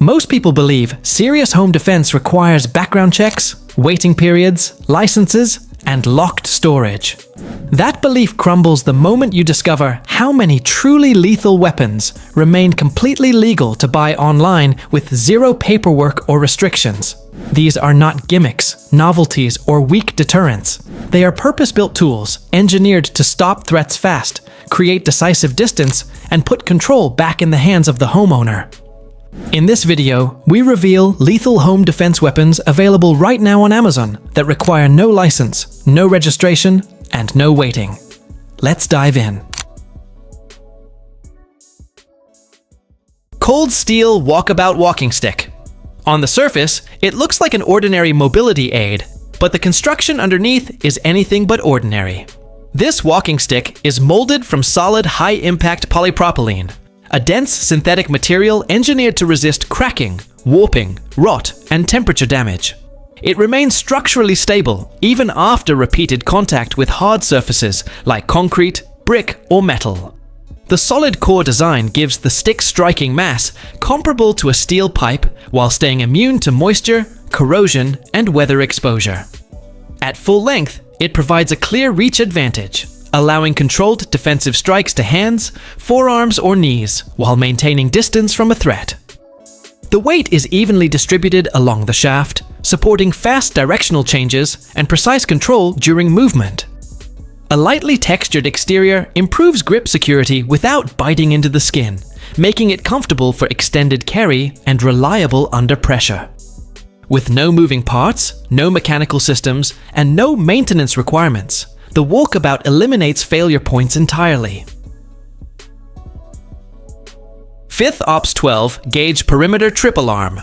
Most people believe serious home defense requires background checks, waiting periods, licenses, and locked storage. That belief crumbles the moment you discover how many truly lethal weapons remain completely legal to buy online with zero paperwork or restrictions. These are not gimmicks, novelties, or weak deterrents. They are purpose-built tools engineered to stop threats fast, create decisive distance, and put control back in the hands of the homeowner. In this video, we reveal lethal home defense weapons available right now on Amazon that require no license, no registration, and no waiting. Let's dive in. Cold Steel Walkabout Walking Stick. On the surface, it looks like an ordinary mobility aid, but the construction underneath is anything but ordinary. This walking stick is molded from solid high-impact polypropylene, a dense synthetic material engineered to resist cracking, warping, rot, and temperature damage. It remains structurally stable even after repeated contact with hard surfaces like concrete, brick, or metal. The solid core design gives the stick's striking mass comparable to a steel pipe while staying immune to moisture, corrosion, and weather exposure. At full length, it provides a clear reach advantage, allowing controlled defensive strikes to hands, forearms, or knees while maintaining distance from a threat. The weight is evenly distributed along the shaft, supporting fast directional changes and precise control during movement. A lightly textured exterior improves grip security without biting into the skin, making it comfortable for extended carry and reliable under pressure. With no moving parts, no mechanical systems, and no maintenance requirements, the Walkabout eliminates failure points entirely. Fith Ops 12 Gauge Perimeter Trip Alarm.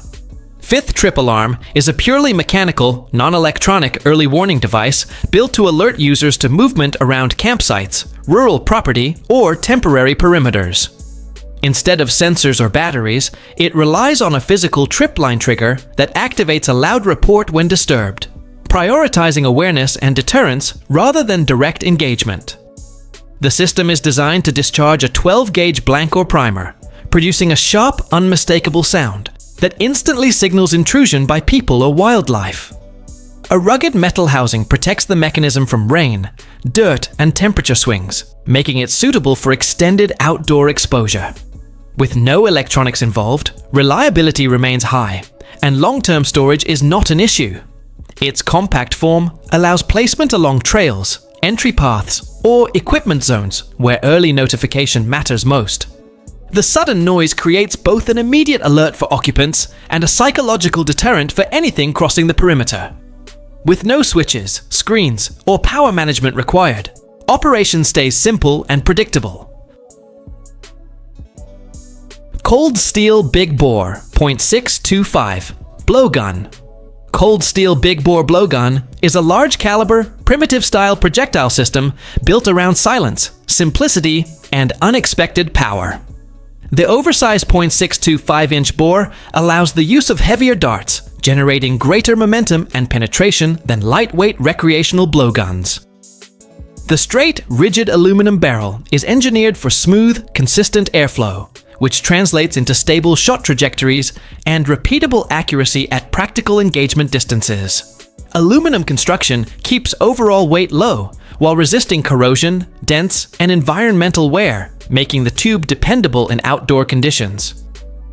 Fith Trip Alarm is a purely mechanical, non-electronic early warning device built to alert users to movement around campsites, rural property, or temporary perimeters. Instead of sensors or batteries, it relies on a physical trip line trigger that activates a loud report when disturbed, prioritizing awareness and deterrence rather than direct engagement. The system is designed to discharge a 12-gauge blank or primer, producing a sharp, unmistakable sound that instantly signals intrusion by people or wildlife. A rugged metal housing protects the mechanism from rain, dirt, and temperature swings, making it suitable for extended outdoor exposure. With no electronics involved, reliability remains high, and long-term storage is not an issue. Its compact form allows placement along trails, entry paths, or equipment zones where early notification matters most. The sudden noise creates both an immediate alert for occupants and a psychological deterrent for anything crossing the perimeter. With no switches, screens, or power management required, operation stays simple and predictable. Cold Steel Big Bore .625 Blowgun. Cold Steel Big Bore Blowgun is a large-caliber, primitive-style projectile system built around silence, simplicity, and unexpected power. The oversized .625-inch bore allows the use of heavier darts, generating greater momentum and penetration than lightweight recreational blowguns. The straight, rigid aluminum barrel is engineered for smooth, consistent airflow, which translates into stable shot trajectories and repeatable accuracy at practical engagement distances. Aluminum construction keeps overall weight low while resisting corrosion, dents, and environmental wear, making the tube dependable in outdoor conditions.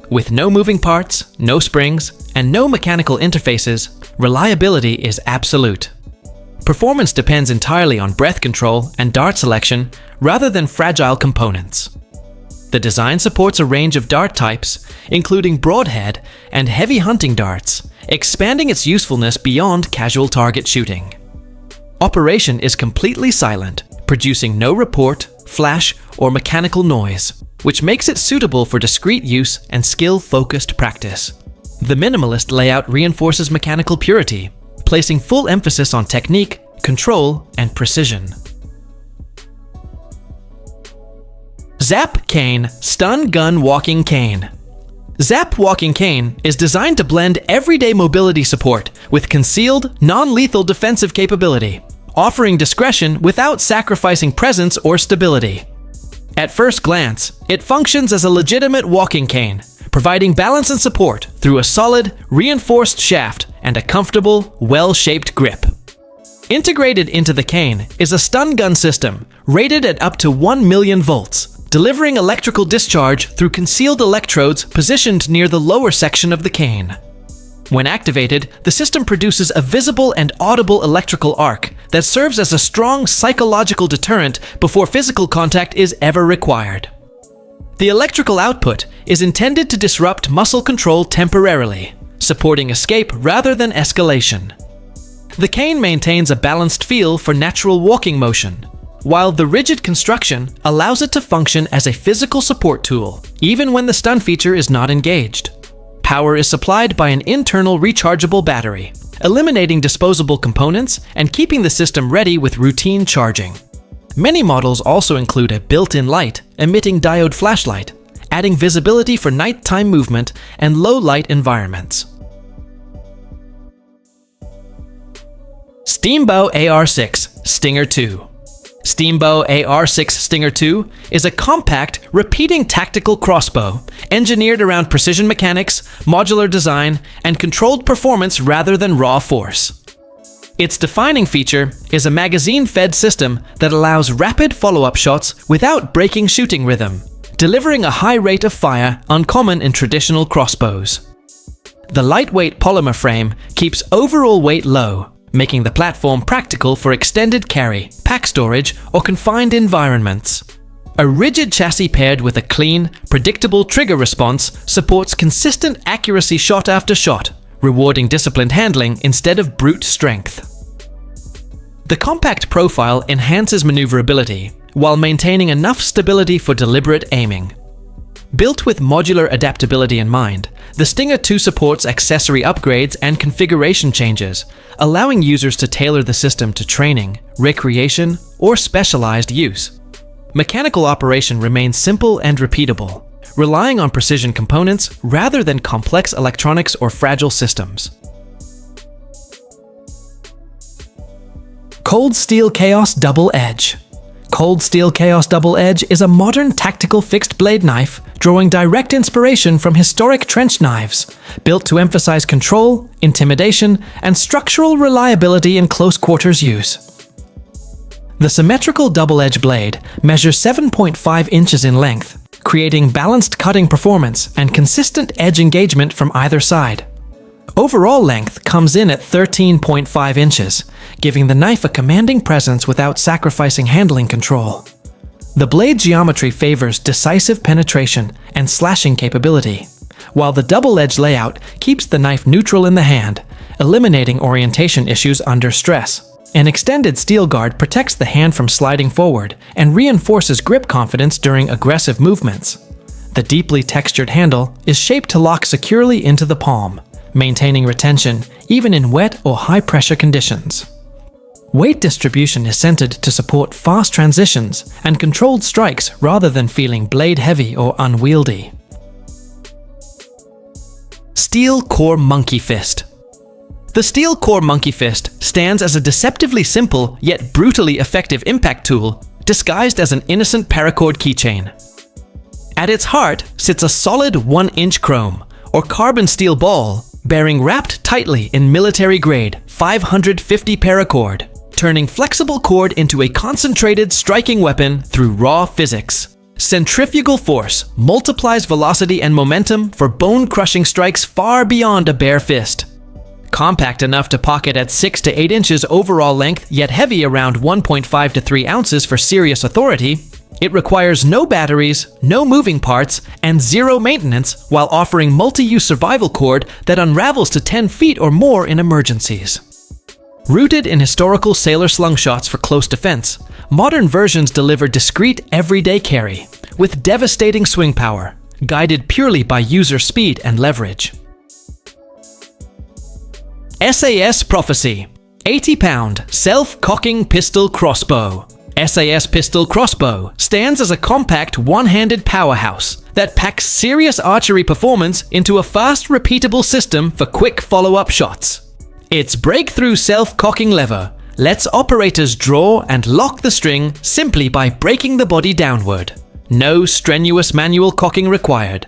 With no moving parts, no springs, and no mechanical interfaces, reliability is absolute. Performance depends entirely on breath control and dart selection rather than fragile components. The design supports a range of dart types, including broadhead and heavy hunting darts, expanding its usefulness beyond casual target shooting. Operation is completely silent, producing no report, flash, or mechanical noise, which makes it suitable for discreet use and skill-focused practice. The minimalist layout reinforces mechanical purity, placing full emphasis on technique, control, and precision. ZAP Cane Stun Gun Walking Cane. ZAP Walking Cane is designed to blend everyday mobility support with concealed, non-lethal defensive capability, offering discretion without sacrificing presence or stability. At first glance, it functions as a legitimate walking cane, providing balance and support through a solid, reinforced shaft and a comfortable, well-shaped grip. Integrated into the cane is a stun gun system rated at up to 1 million volts, delivering electrical discharge through concealed electrodes positioned near the lower section of the cane. When activated, the system produces a visible and audible electrical arc that serves as a strong psychological deterrent before physical contact is ever required. The electrical output is intended to disrupt muscle control temporarily, supporting escape rather than escalation. The cane maintains a balanced feel for natural walking motion, while the rigid construction allows it to function as a physical support tool, even when the stun feature is not engaged. Power is supplied by an internal rechargeable battery, eliminating disposable components and keeping the system ready with routine charging. Many models also include a built-in light emitting diode flashlight, adding visibility for nighttime movement and low-light environments. Steambow AR6 Stinger 2. Steambow AR6 Stinger 2 is a compact, repeating tactical crossbow engineered around precision mechanics, modular design, and controlled performance rather than raw force. Its defining feature is a magazine-fed system that allows rapid follow-up shots without breaking shooting rhythm, delivering a high rate of fire uncommon in traditional crossbows. The lightweight polymer frame keeps overall weight low, making the platform practical for extended carry, pack storage, or confined environments. A rigid chassis paired with a clean, predictable trigger response supports consistent accuracy shot after shot, rewarding disciplined handling instead of brute strength. The compact profile enhances maneuverability while maintaining enough stability for deliberate aiming. Built with modular adaptability in mind, the Stinger 2 supports accessory upgrades and configuration changes, allowing users to tailor the system to training, recreation, or specialized use. Mechanical operation remains simple and repeatable, relying on precision components rather than complex electronics or fragile systems. Cold Steel Chaos Double Edge. Cold Steel Chaos Double Edge is a modern tactical fixed blade knife drawing direct inspiration from historic trench knives, built to emphasize control, intimidation, and structural reliability in close quarters use. The symmetrical double-edge blade measures 7.5 inches in length, creating balanced cutting performance and consistent edge engagement from either side. Overall length comes in at 13.5 inches, giving the knife a commanding presence without sacrificing handling control. The blade geometry favors decisive penetration and slashing capability, while the double-edge layout keeps the knife neutral in the hand, eliminating orientation issues under stress. An extended steel guard protects the hand from sliding forward and reinforces grip confidence during aggressive movements. The deeply textured handle is shaped to lock securely into the palm, maintaining retention even in wet or high-pressure conditions. Weight distribution is centered to support fast transitions and controlled strikes rather than feeling blade-heavy or unwieldy. Steel Core Monkey Fist. The Steel Core Monkey Fist stands as a deceptively simple yet brutally effective impact tool disguised as an innocent paracord keychain. At its heart sits a solid 1-inch chrome or carbon steel ball bearing wrapped tightly in military-grade 550 paracord, turning flexible cord into a concentrated striking weapon through raw physics. Centrifugal force multiplies velocity and momentum for bone-crushing strikes far beyond a bare fist. Compact enough to pocket at 6 to 8 inches overall length, yet heavy around 1.5 to 3 ounces for serious authority, it requires no batteries, no moving parts, and zero maintenance while offering multi-use survival cord that unravels to 10 feet or more in emergencies. Rooted in historical sailor slingshots for close defense, modern versions deliver discreet everyday carry with devastating swing power, guided purely by user speed and leverage. SAS Prophecy 80-pound self-cocking pistol crossbow. SAS Pistol Crossbow stands as a compact one-handed powerhouse that packs serious archery performance into a fast, repeatable system for quick follow-up shots. Its breakthrough self-cocking lever lets operators draw and lock the string simply by breaking the body downward. No strenuous manual cocking required.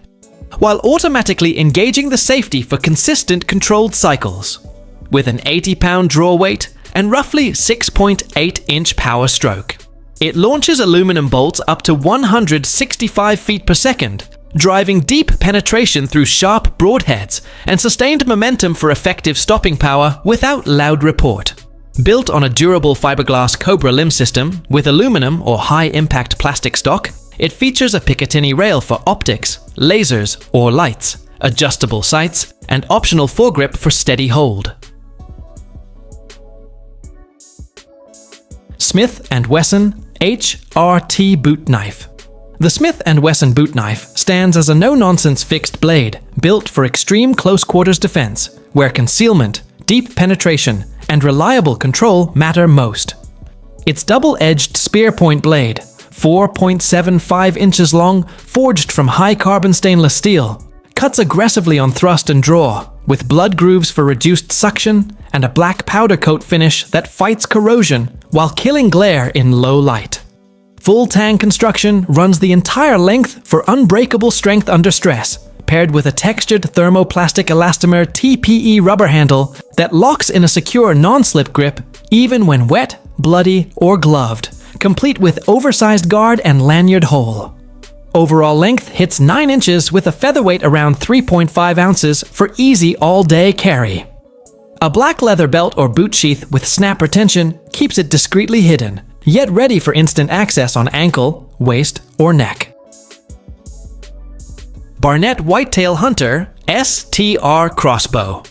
while automatically engaging the safety for consistent controlled cycles. With an 80-pound draw weight and roughly 6.8-inch power stroke. It launches aluminum bolts up to 165 feet per second, driving deep penetration through sharp broadheads and sustained momentum for effective stopping power without loud report. Built on a durable fiberglass Cobra limb system with aluminum or high-impact plastic stock, it features a Picatinny rail for optics, lasers, or lights, adjustable sights, and optional foregrip for steady hold. Smith & Wesson HRT Boot Knife. The Smith & Wesson Boot Knife stands as a no-nonsense fixed blade built for extreme close-quarters defense, where concealment, deep penetration, and reliable control matter most. Its double-edged spear-point blade, 4.75 inches long, forged from high-carbon stainless steel, cuts aggressively on thrust and draw, with blood grooves for reduced suction and a black powder coat finish that fights corrosion while killing glare in low light. Full tang construction runs the entire length for unbreakable strength under stress, paired with a textured thermoplastic elastomer TPE rubber handle that locks in a secure non-slip grip even when wet, bloody, or gloved, complete with oversized guard and lanyard hole. Overall length hits 9 inches with a featherweight around 3.5 ounces for easy all-day carry. A black leather belt or boot sheath with snap retention keeps it discreetly hidden, yet ready for instant access on ankle, waist, or neck. Barnett Whitetail Hunter STR Crossbow.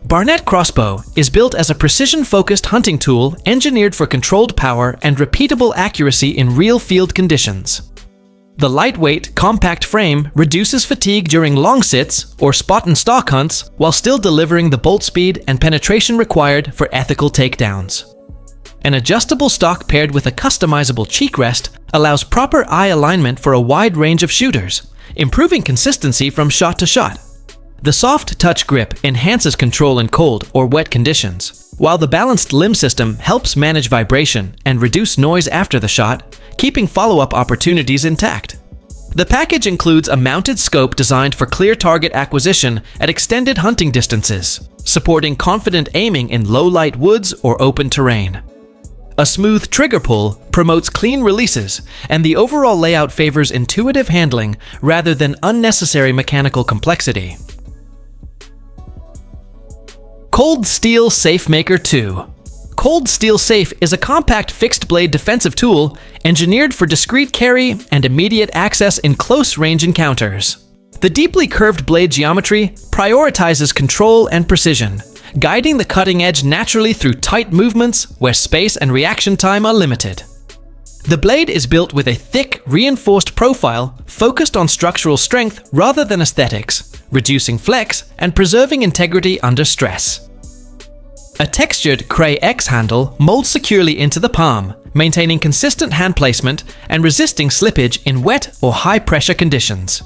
Barnett Crossbow is built as a precision-focused hunting tool engineered for controlled power and repeatable accuracy in real field conditions. The lightweight, compact frame reduces fatigue during long sits or spot and stalk hunts while still delivering the bolt speed and penetration required for ethical takedowns. An adjustable stock paired with a customizable cheek rest allows proper eye alignment for a wide range of shooters, improving consistency from shot to shot. The soft touch grip enhances control in cold or wet conditions, while the balanced limb system helps manage vibration and reduce noise after the shot, keeping follow-up opportunities intact. The package includes a mounted scope designed for clear target acquisition at extended hunting distances, supporting confident aiming in low-light woods or open terrain. A smooth trigger pull promotes clean releases, and the overall layout favors intuitive handling rather than unnecessary mechanical complexity. Cold Steel SafeMaker 2. Cold Steel Safe is a compact fixed-blade defensive tool engineered for discreet carry and immediate access in close-range encounters. The deeply curved blade geometry prioritizes control and precision, guiding the cutting edge naturally through tight movements where space and reaction time are limited. The blade is built with a thick, reinforced profile focused on structural strength rather than aesthetics, reducing flex and preserving integrity under stress. A textured Cray X handle molds securely into the palm, maintaining consistent hand placement and resisting slippage in wet or high-pressure conditions.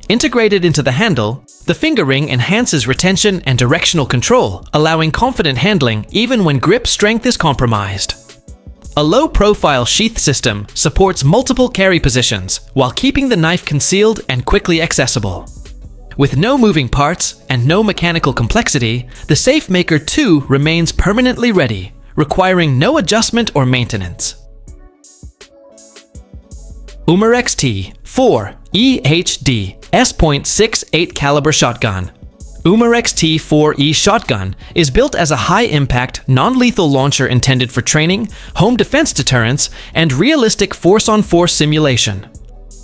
Integrated into the handle, the finger ring enhances retention and directional control, allowing confident handling even when grip strength is compromised. A low-profile sheath system supports multiple carry positions while keeping the knife concealed and quickly accessible. With no moving parts and no mechanical complexity, the SafeMaker 2 remains permanently ready, requiring no adjustment or maintenance. Umarex T4E HDS .68 caliber shotgun. Umarex T4E shotgun is built as a high-impact, non-lethal launcher intended for training, home defense deterrence, and realistic force-on-force simulation.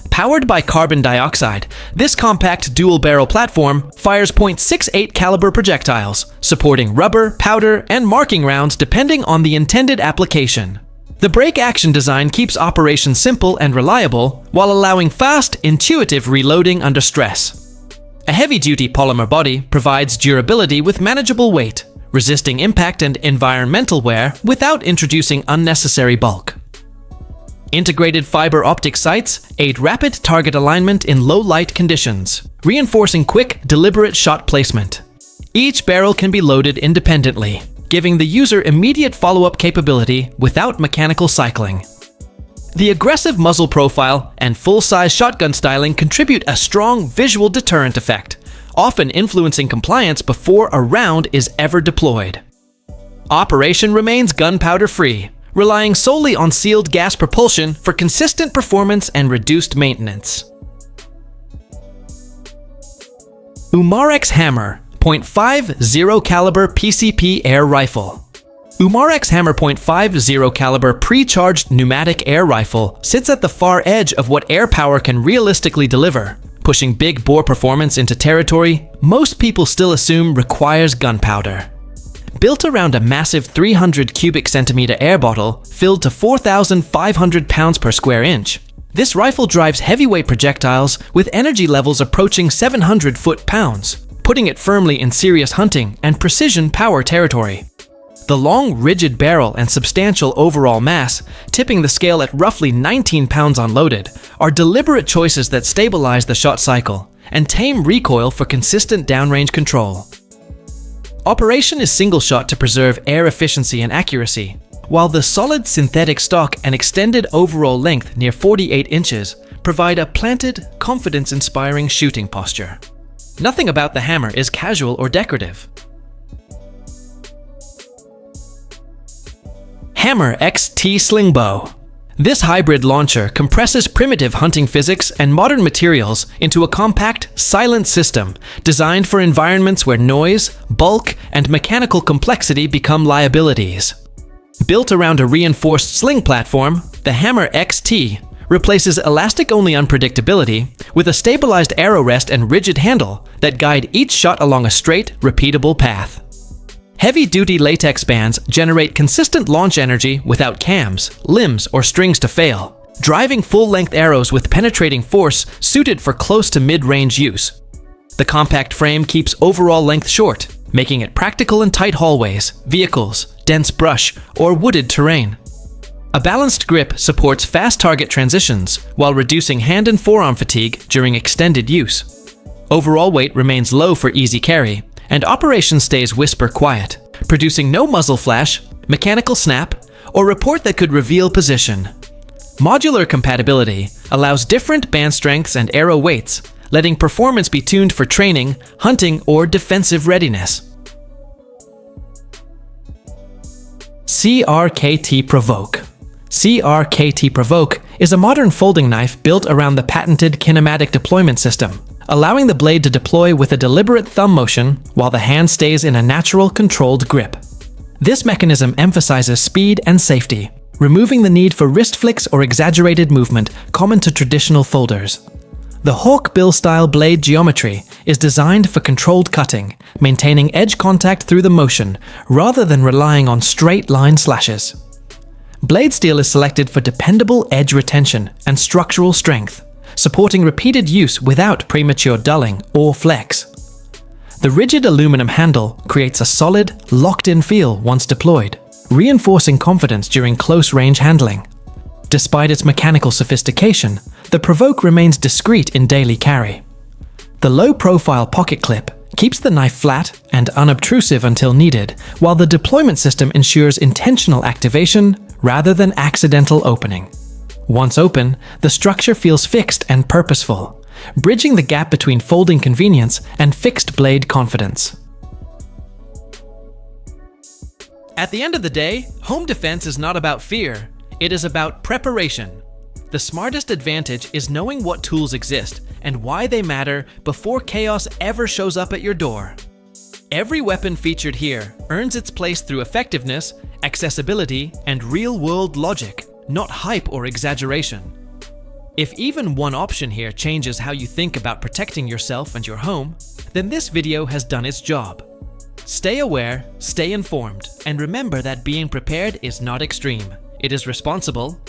Powered by carbon dioxide, this compact dual-barrel platform fires .68 caliber projectiles, supporting rubber, powder, and marking rounds depending on the intended application. The break-action design keeps operations simple and reliable while allowing fast, intuitive reloading under stress. A heavy-duty polymer body provides durability with manageable weight, resisting impact and environmental wear without introducing unnecessary bulk. Integrated fiber optic sights aid rapid target alignment in low-light conditions, reinforcing quick, deliberate shot placement. Each barrel can be loaded independently, giving the user immediate follow-up capability without mechanical cycling. The aggressive muzzle profile and full-size shotgun styling contribute a strong visual deterrent effect, often influencing compliance before a round is ever deployed. Operation remains gunpowder-free, relying solely on sealed gas propulsion for consistent performance and reduced maintenance. Umarex Hammer .50 caliber PCP air rifle. Umarex Hammer .50 caliber pre-charged pneumatic air rifle sits at the far edge of what air power can realistically deliver, pushing big bore performance into territory most people still assume requires gunpowder. Built around a massive 300 cubic centimeter air bottle filled to 4,500 pounds per square inch, this rifle drives heavyweight projectiles with energy levels approaching 700 foot-pounds, putting it firmly in serious hunting and precision power territory. The long, rigid barrel and substantial overall mass, tipping the scale at roughly 19 pounds unloaded, are deliberate choices that stabilize the shot cycle and tame recoil for consistent downrange control. Operation is single shot to preserve air efficiency and accuracy, while the solid synthetic stock and extended overall length near 48 inches provide a planted, confidence-inspiring shooting posture. Nothing about the hammer is casual or decorative. Hammer XT Slingbow. This hybrid launcher compresses primitive hunting physics and modern materials into a compact, silent system designed for environments where noise, bulk, and mechanical complexity become liabilities. Built around a reinforced sling platform, the Hammer XT replaces elastic-only unpredictability with a stabilized arrow rest and rigid handle that guide each shot along a straight, repeatable path. Heavy-duty latex bands generate consistent launch energy without cams, limbs, or strings to fail, driving full-length arrows with penetrating force suited for close to mid-range use. The compact frame keeps overall length short, making it practical in tight hallways, vehicles, dense brush, or wooded terrain. A balanced grip supports fast target transitions while reducing hand and forearm fatigue during extended use. Overall weight remains low for easy carry, and operation stays whisper quiet, producing no muzzle flash, mechanical snap, or report that could reveal position. Modular compatibility allows different band strengths and arrow weights, letting performance be tuned for training, hunting, or defensive readiness. CRKT Provoke. CRKT Provoke is a modern folding knife built around the patented kinematic deployment system, allowing the blade to deploy with a deliberate thumb motion while the hand stays in a natural, controlled grip. This mechanism emphasizes speed and safety, removing the need for wrist flicks or exaggerated movement common to traditional folders. The hawkbill-style blade geometry is designed for controlled cutting, maintaining edge contact through the motion rather than relying on straight-line slashes. Blade steel is selected for dependable edge retention and structural strength, supporting repeated use without premature dulling or flex. The rigid aluminum handle creates a solid, locked-in feel once deployed, reinforcing confidence during close-range handling. Despite its mechanical sophistication, the Provoke remains discreet in daily carry. The low-profile pocket clip keeps the knife flat and unobtrusive until needed, while the deployment system ensures intentional activation rather than accidental opening. Once open, the structure feels fixed and purposeful, bridging the gap between folding convenience and fixed blade confidence. At the end of the day, home defense is not about fear, it is about preparation. The smartest advantage is knowing what tools exist and why they matter before chaos ever shows up at your door. Every weapon featured here earns its place through effectiveness, accessibility, and real-world logic, not hype or exaggeration. If even one option here changes how you think about protecting yourself and your home, then this video has done its job. Stay aware, stay informed, and remember that being prepared is not extreme. It is responsible,